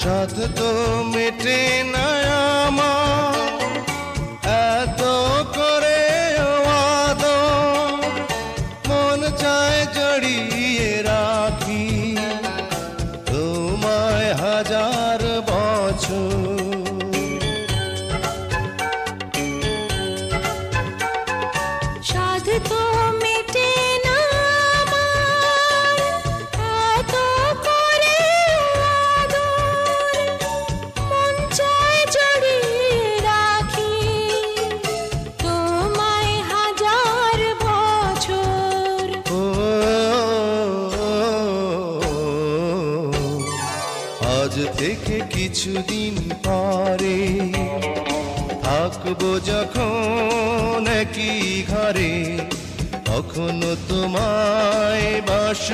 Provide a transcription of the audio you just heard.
সাধ তো মেটে না আমার এত করে আদর, মন চায় জড়িয়ে রাখি তোমায় হাজার বছর। সাধ তো মেটে না আমার এত করে আদর, মন চায় জড়িয়ে রাখি তোমায় হাজার বছর। ও আজ থেকে কিছুদিন পরে থাকবো যখন একই ঘরে, তখনও তোমায় বাস